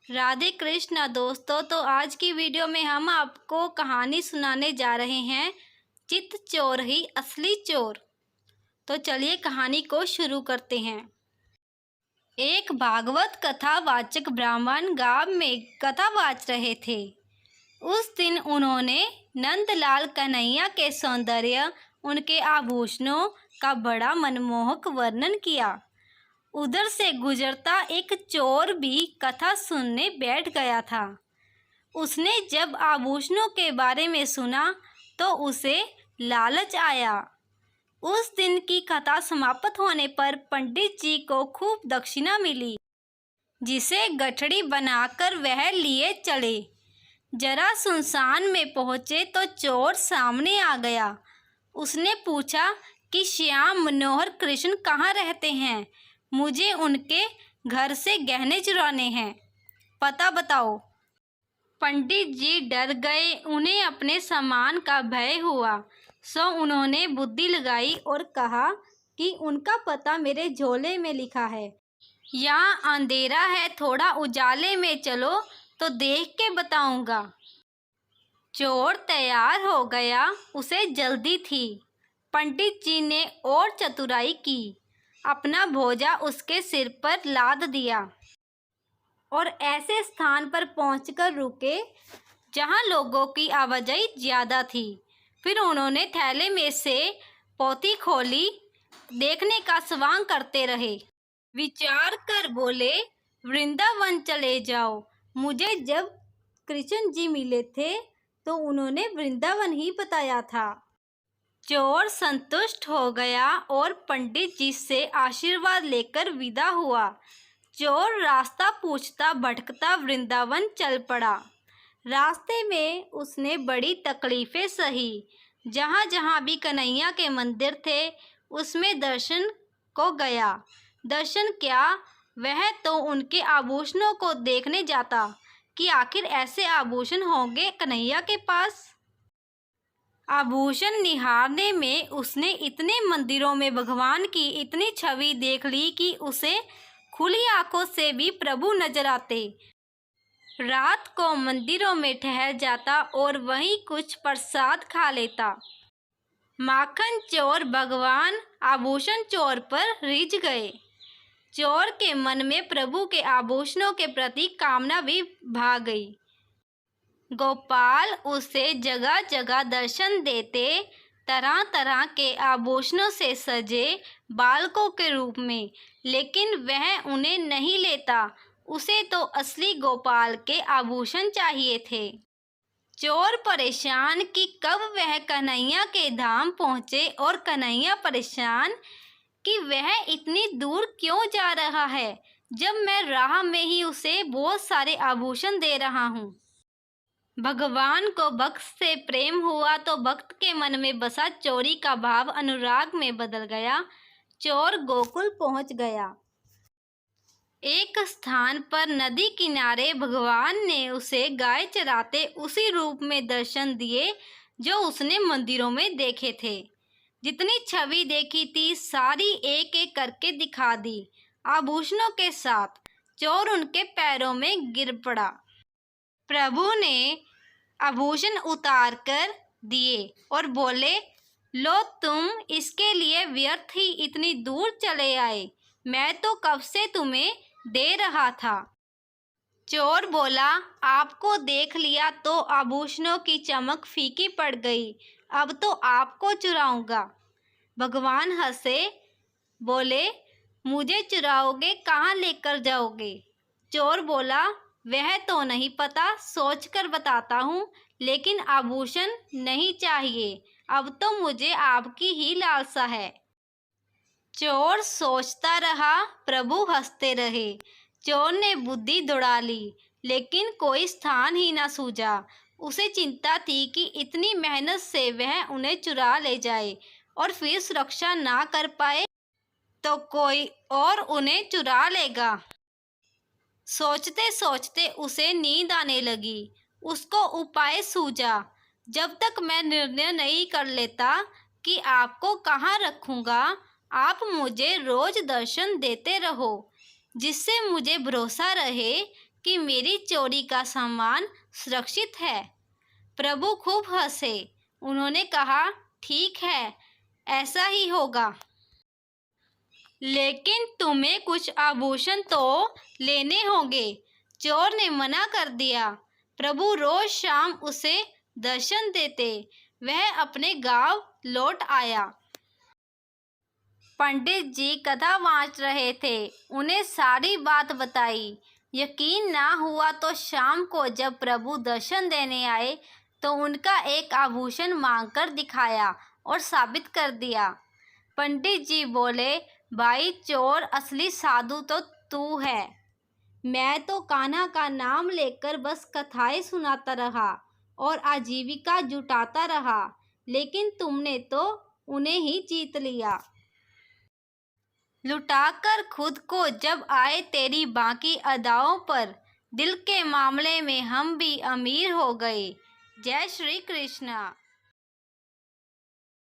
राधे कृष्णा दोस्तों। तो आज की वीडियो में हम आपको कहानी सुनाने जा रहे हैं, चित चोर ही असली चोर। तो चलिए कहानी को शुरू करते हैं। एक भागवत कथावाचक ब्राह्मण गांव में कथा वाच रहे थे। उस दिन उन्होंने नंदलाल कन्हैया के सौंदर्य, उनके आभूषणों का बड़ा मनमोहक वर्णन किया। उधर से गुजरता एक चोर भी कथा सुनने बैठ गया था। उसने जब आभूषणों के बारे में सुना तो उसे लालच आया। उस दिन की कथा समाप्त होने पर पंडित जी को खूब दक्षिणा मिली, जिसे गठड़ी बनाकर वह लिए चले। जरा सुनसान में पहुँचे तो चोर सामने आ गया। उसने पूछा कि श्याम मनोहर कृष्ण कहाँ रहते हैं? मुझे उनके घर से गहने चुराने हैं, पता बताओ। पंडित जी डर गए। उन्हें अपने सामान का भय हुआ, सो उन्होंने बुद्धि लगाई और कहा कि उनका पता मेरे झोले में लिखा है। यहाँ अंधेरा है, थोड़ा उजाले में चलो तो देख के बताऊंगा। चोर तैयार हो गया, उसे जल्दी थी। पंडित जी ने और चतुराई की, अपना भोजा उसके सिर पर लाद दिया और ऐसे स्थान पर पहुंचकर रुके जहां लोगों की आवाजाही ज्यादा थी। फिर उन्होंने थैले में से पोथी खोली, देखने का स्वांग करते रहे। विचार कर बोले, वृंदावन चले जाओ। मुझे जब कृष्ण जी मिले थे तो उन्होंने वृंदावन ही बताया था। चोर संतुष्ट हो गया और पंडित जी से आशीर्वाद लेकर विदा हुआ। चोर रास्ता पूछता भटकता वृंदावन चल पड़ा। रास्ते में उसने बड़ी तकलीफें सही। जहाँ जहाँ भी कन्हैया के मंदिर थे उसमें दर्शन को गया। दर्शन क्या, वह तो उनके आभूषणों को देखने जाता कि आखिर ऐसे आभूषण होंगे कन्हैया के पास। आभूषण निहारने में उसने इतने मंदिरों में भगवान की इतनी छवि देख ली कि उसे खुली आंखों से भी प्रभु नजर आते। रात को मंदिरों में ठहर जाता और वहीं कुछ प्रसाद खा लेता। माखन चोर भगवान आभूषण चोर पर रिझ गए। चोर के मन में प्रभु के आभूषणों के प्रति कामना भी भाग गई। गोपाल उसे जगह जगह दर्शन देते, तरह तरह के आभूषणों से सजे बालकों के रूप में, लेकिन वह उन्हें नहीं लेता। उसे तो असली गोपाल के आभूषण चाहिए थे। चोर परेशान कि कब वह कन्हैया के धाम पहुँचे और कन्हैया परेशान कि वह इतनी दूर क्यों जा रहा है, जब मैं राह में ही उसे बहुत सारे आभूषण दे रहा हूँ। भगवान को भक्त से प्रेम हुआ तो भक्त के मन में बसा चोरी का भाव अनुराग में बदल गया। चोर गोकुल पहुंच गया। एक स्थान पर नदी किनारे भगवान ने उसे गाय चराते उसी रूप में दर्शन दिए जो उसने मंदिरों में देखे थे। जितनी छवि देखी थी सारी एक एक करके दिखा दी, आभूषणों के साथ। चोर उनके पैरों में गिर पड़ा। प्रभु ने आभूषण उतार कर दिए और बोले, लो तुम इसके लिए व्यर्थ ही इतनी दूर चले आए, मैं तो कब से तुम्हें दे रहा था। चोर बोला, आपको देख लिया तो आभूषणों की चमक फीकी पड़ गई, अब तो आपको चुराऊंगा। भगवान हंसे, बोले, मुझे चुराओगे, कहाँ लेकर जाओगे? चोर बोला, वह तो नहीं पता, सोचकर बताता हूँ, लेकिन आभूषण नहीं चाहिए, अब तो मुझे आपकी ही लालसा है। चोर सोचता रहा, प्रभु हंसते रहे। चोर ने बुद्धि दौड़ा ली, लेकिन कोई स्थान ही ना सूझा। उसे चिंता थी कि इतनी मेहनत से वह उन्हें चुरा ले जाए और फिर सुरक्षा ना कर पाए तो कोई और उन्हें चुरा लेगा। सोचते सोचते उसे नींद आने लगी। उसको उपाय सूझा, जब तक मैं निर्णय नहीं कर लेता कि आपको कहाँ रखूँगा, आप मुझे रोज दर्शन देते रहो, जिससे मुझे भरोसा रहे कि मेरी चोरी का सामान सुरक्षित है। प्रभु खूब हंसे। उन्होंने कहा, ठीक है, ऐसा ही होगा, लेकिन तुम्हें कुछ आभूषण तो लेने होंगे। चोर ने मना कर दिया। प्रभु रोज शाम उसे दर्शन देते। वह अपने गांव लौट आया। पंडित जी कथा वाँच रहे थे। उन्हें सारी बात बताई। यकीन ना हुआ तो शाम को जब प्रभु दर्शन देने आए तो उनका एक आभूषण मांगकर दिखाया और साबित कर दिया। पंडित जी बोले, भाई चोर, असली साधु तो तू है। मैं तो कान्हा का नाम लेकर बस कथाएं सुनाता रहा और आजीविका जुटाता रहा, लेकिन तुमने तो उन्हें ही जीत लिया। लुटाकर खुद को जब आए तेरी बाकी अदाओं पर, दिल के मामले में हम भी अमीर हो गए। जय श्री कृष्ण।